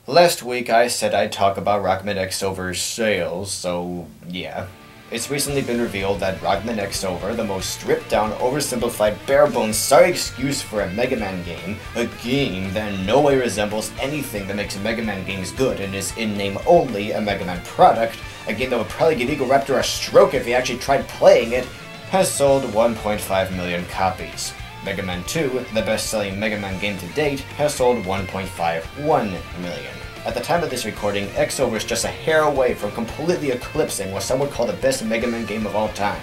Last week I said I'd talk about Rockman Xover's sales, so yeah. It's recently been revealed that Rockman Xover, the most stripped down, oversimplified, bare-bones, sorry excuse for a Mega Man game, a game that in no way resembles anything that makes Mega Man games good and is in name only a Mega Man product, a game that would probably give Eagle Raptor a stroke if he actually tried playing it, has sold 1.5 million copies. Mega Man 2, the best-selling Mega Man game to date, has sold 1.51 million. At the time of this recording, Xover is just a hair away from completely eclipsing what some would call the best Mega Man game of all time.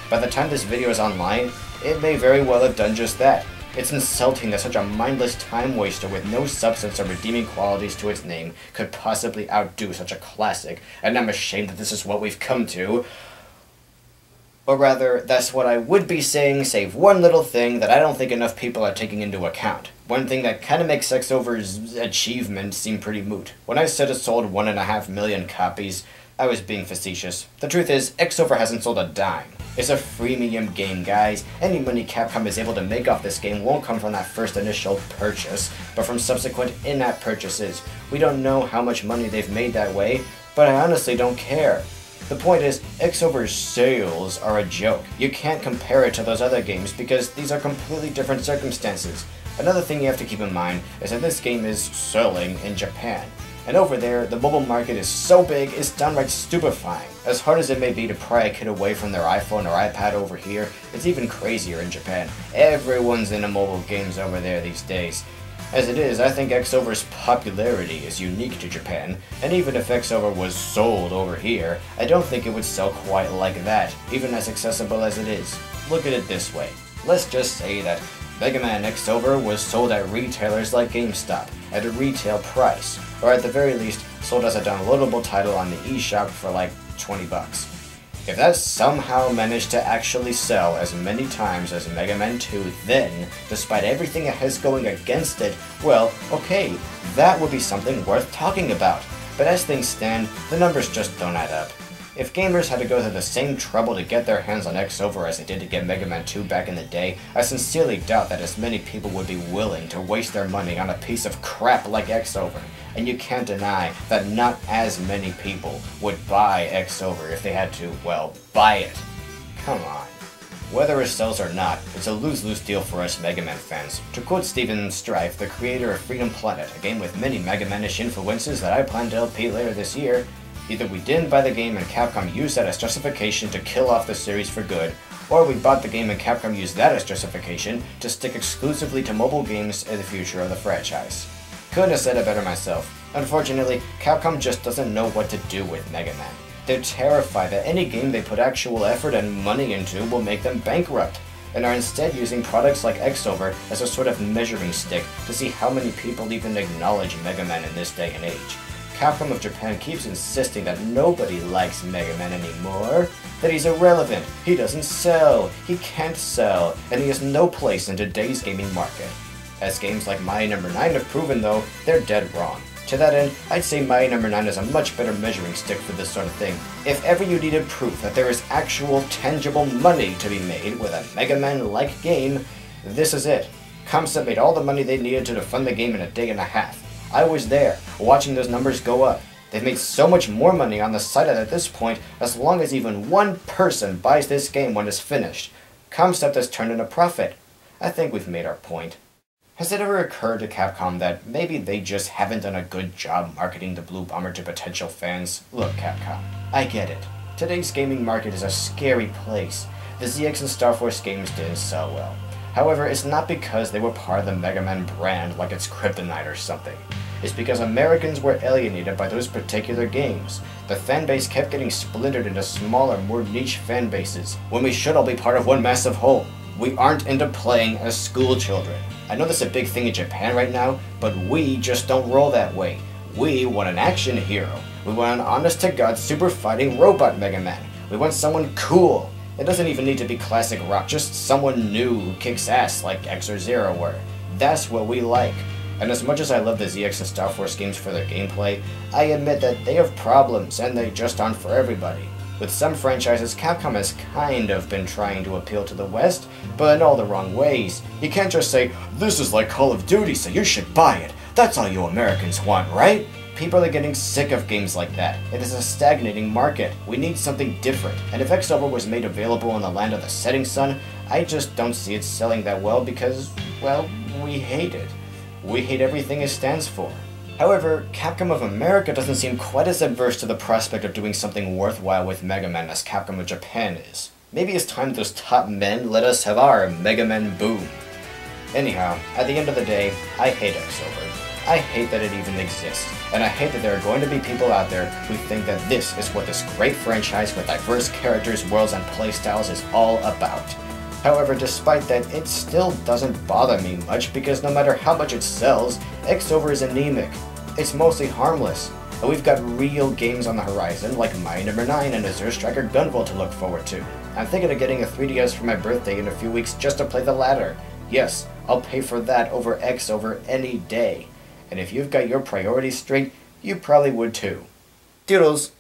By the time this video is online, it may very well have done just that. It's insulting that such a mindless time waster with no substance or redeeming qualities to its name could possibly outdo such a classic, and I'm ashamed that this is what we've come to. Or rather, that's what I would be saying, save one little thing that I don't think enough people are taking into account. One thing that kind of makes Xover's achievement seem pretty moot. When I said it sold 1.5 million copies, I was being facetious. The truth is, Xover hasn't sold a dime. It's a freemium game, guys. Any money Capcom is able to make off this game won't come from that first initial purchase, but from subsequent in-app purchases. We don't know how much money they've made that way, but I honestly don't care. The point is, Xover's sales are a joke. You can't compare it to those other games because these are completely different circumstances. Another thing you have to keep in mind is that this game is selling in Japan. And over there, the mobile market is so big, it's downright stupefying. As hard as it may be to pry a kid away from their iPhone or iPad over here, it's even crazier in Japan. Everyone's into mobile games over there these days. As it is, I think Xover's popularity is unique to Japan, and even if Xover was sold over here, I don't think it would sell quite like that, even as accessible as it is. Look at it this way. Let's just say that Mega Man Xover was sold at retailers like GameStop, at a retail price, or at the very least, sold as a downloadable title on the eShop for like 20 bucks. If that somehow managed to actually sell as many times as Mega Man 2, then, despite everything it has going against it, well, okay, that would be something worth talking about. But as things stand, the numbers just don't add up. If gamers had to go through the same trouble to get their hands on Xover as they did to get Mega Man 2 back in the day, I sincerely doubt that as many people would be willing to waste their money on a piece of crap like Xover. And you can't deny that not as many people would buy Xover if they had to, well, buy it. Come on. Whether it sells or not, it's a lose-lose deal for us Mega Man fans. To quote Steven Strife, the creator of Freedom Planet, a game with many Mega Man-ish influences that I plan to LP later this year, either we didn't buy the game and Capcom used that as justification to kill off the series for good, or we bought the game and Capcom used that as justification to stick exclusively to mobile games in the future of the franchise. Couldn't have said it better myself. Unfortunately, Capcom just doesn't know what to do with Mega Man. They're terrified that any game they put actual effort and money into will make them bankrupt, and are instead using products like Xover as a sort of measuring stick to see how many people even acknowledge Mega Man in this day and age. Capcom of Japan keeps insisting that nobody likes Mega Man anymore, that he's irrelevant, he doesn't sell, he can't sell, and he has no place in today's gaming market. As games like My Number 9 have proven though, they're dead wrong. To that end, I'd say My Number 9 is a much better measuring stick for this sort of thing. If ever you needed proof that there is actual, tangible money to be made with a Mega Man-like game, this is it. Comcept made all the money they needed to fund the game in a day and a half. I was there, watching those numbers go up. They've made so much more money on the site at this point, as long as even one person buys this game when it's finished. Comcept has turned in a profit. I think we've made our point. Has it ever occurred to Capcom that maybe they just haven't done a good job marketing the Blue Bomber to potential fans? Look, Capcom, I get it. Today's gaming market is a scary place. The ZX and Star Force games didn't sell well. However, it's not because they were part of the Mega Man brand like it's Kryptonite or something. It's because Americans were alienated by those particular games. The fanbase kept getting splintered into smaller, more niche fanbases, when we should all be part of one massive whole. We aren't into playing as school children. I know that's a big thing in Japan right now, but we just don't roll that way. We want an action hero. We want an honest-to-God super fighting robot Mega Man. We want someone cool. It doesn't even need to be classic rock, just someone new who kicks ass like X or Zero were. That's what we like. And as much as I love the ZX and Star Force games for their gameplay, I admit that they have problems and they just aren't for everybody. With some franchises, Capcom has kind of been trying to appeal to the West, but in all the wrong ways. You can't just say, "This is like Call of Duty, so you should buy it. That's all you Americans want, right?" People are getting sick of games like that. It is a stagnating market. We need something different. And if Xover was made available in the land of the setting sun, I just don't see it selling that well because, well, we hate it. We hate everything it stands for. However, Capcom of America doesn't seem quite as adverse to the prospect of doing something worthwhile with Mega Man as Capcom of Japan is. Maybe it's time those top men let us have our Mega Man boom. Anyhow, at the end of the day, I hate Xover. I hate that it even exists, and I hate that there are going to be people out there who think that this is what this great franchise with diverse characters, worlds, and playstyles is all about. However, despite that, it still doesn't bother me much because no matter how much it sells, Xover is anemic. It's mostly harmless, and we've got real games on the horizon like Mine No. 9 and Azure Striker Gunvolt to look forward to. I'm thinking of getting a 3DS for my birthday in a few weeks just to play the latter. Yes, I'll pay for that over Xover any day. And if you've got your priorities straight, you probably would too. Doodles!